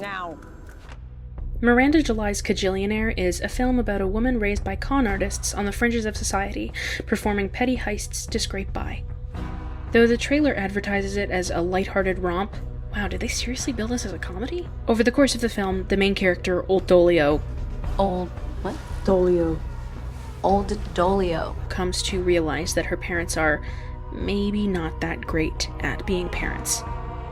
Now. Miranda July's Kajillionaire is a film about a woman raised by con artists on the fringes of society, performing petty heists to scrape by. Though the trailer advertises it as a lighthearted romp, wow, did they seriously bill this as a comedy? Over the course of the film, the main character, Old Dolio, Old Dolio comes to realize that her parents are maybe not that great at being parents.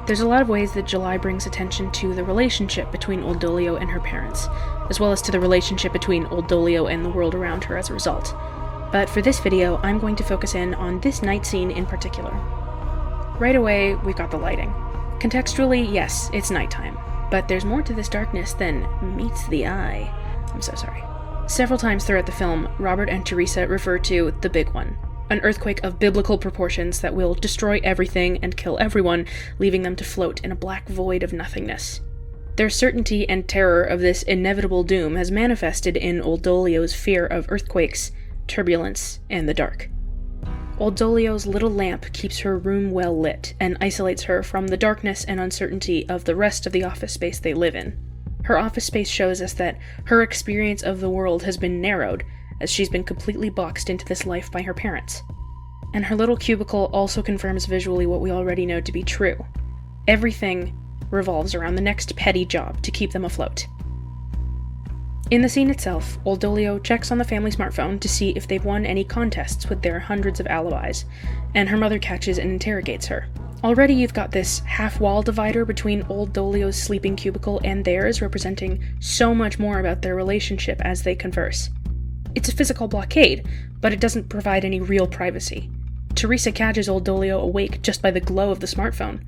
There's a lot of ways that July brings attention to the relationship between Old Dolio and her parents, as well as to the relationship between Old Dolio and the world around her as a result. But for this video, I'm going to focus in on this night scene in particular. Right away, we've got the lighting. Contextually, yes, it's nighttime, but there's more to this darkness than meets the eye. I'm so sorry. Several times throughout the film, Robert and Teresa refer to the big one, an earthquake of biblical proportions that will destroy everything and kill everyone, leaving them to float in a black void of nothingness. Their certainty and terror of this inevitable doom has manifested in Old Dolio's fear of earthquakes, turbulence, and the dark. Old Dolio's little lamp keeps her room well lit and isolates her from the darkness and uncertainty of the rest of the office space they live in. Her office space shows us that her experience of the world has been narrowed, as she's been completely boxed into this life by her parents. And her little cubicle also confirms visually what we already know to be true. Everything revolves around the next petty job to keep them afloat. In the scene itself, Old Dolio checks on the family smartphone to see if they've won any contests with their hundreds of alibis, and her mother catches and interrogates her. Already you've got this half-wall divider between Old Dolio's sleeping cubicle and theirs, representing so much more about their relationship as they converse. It's a physical blockade, but it doesn't provide any real privacy. Teresa catches Old Dolio awake just by the glow of the smartphone.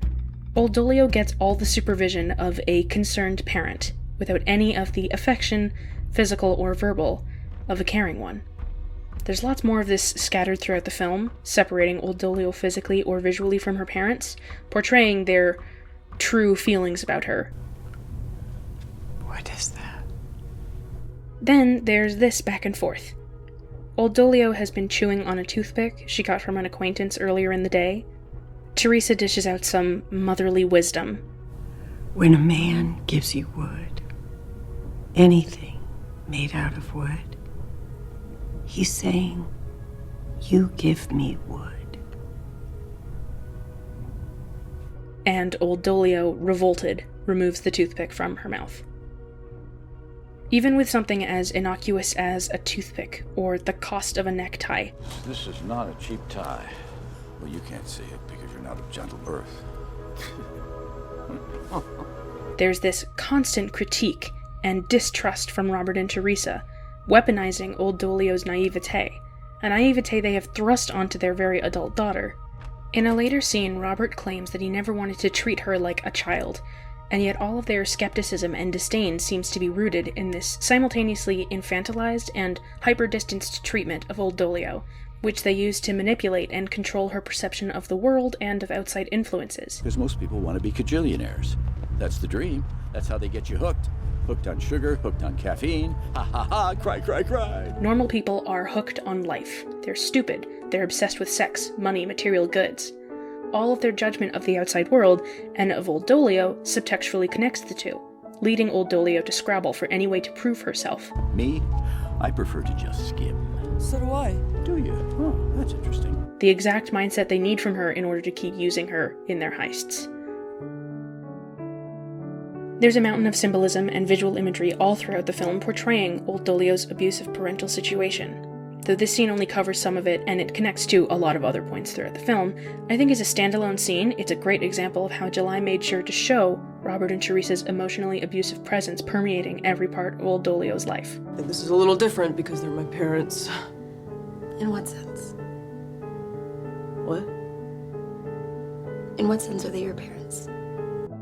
Old Dolio gets all the supervision of a concerned parent, without any of the affection, physical or verbal, of a caring one. There's lots more of this scattered throughout the film, separating Old Dolio physically or visually from her parents, portraying their true feelings about her. What is that? Then there's this back and forth. Old Dolio has been chewing on a toothpick she got from an acquaintance earlier in the day. Teresa dishes out some motherly wisdom. When a man gives you wood, anything made out of wood, he's saying, you give me wood. And Old Dolio, revolted, removes the toothpick from her mouth. Even with something as innocuous as a toothpick or the cost of a necktie. This is not a cheap tie. Well, you can't see it because you're not of gentle birth. There's this constant critique and distrust from Robert and Teresa, weaponizing Old Dolio's naivete, a naivete they have thrust onto their very adult daughter. In a later scene, Robert claims that he never wanted to treat her like a child, and yet all of their skepticism and disdain seems to be rooted in this simultaneously infantilized and hyper-distanced treatment of Old Dolio, which they use to manipulate and control her perception of the world and of outside influences. Because most people want to be Kajillionaires. That's the dream. That's how they get you hooked. Hooked on sugar, hooked on caffeine. Ha ha ha, cry, cry, cry. Normal people are hooked on life. They're stupid. They're obsessed with sex, money, material goods. All of their judgment of the outside world, and of Old Dolio, subtextually connects the two, leading Old Dolio to scrabble for any way to prove herself. Me, I prefer to just skim. So do I. Do you? Oh, that's interesting. The exact mindset they need from her in order to keep using her in their heists. There's a mountain of symbolism and visual imagery all throughout the film portraying Old Dolio's abusive parental situation. Though this scene only covers some of it, and it connects to a lot of other points throughout the film, I think as a standalone scene, it's a great example of how July made sure to show Robert and Teresa's emotionally abusive presence permeating every part of Old Dolio's life. I think this is a little different because they're my parents. In what sense? What? In what sense are they your parents?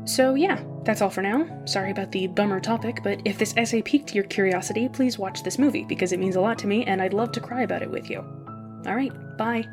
So yeah, that's all for now. Sorry about the bummer topic, but if this essay piqued your curiosity, please watch this movie, because it means a lot to me and I'd love to cry about it with you. Alright, bye.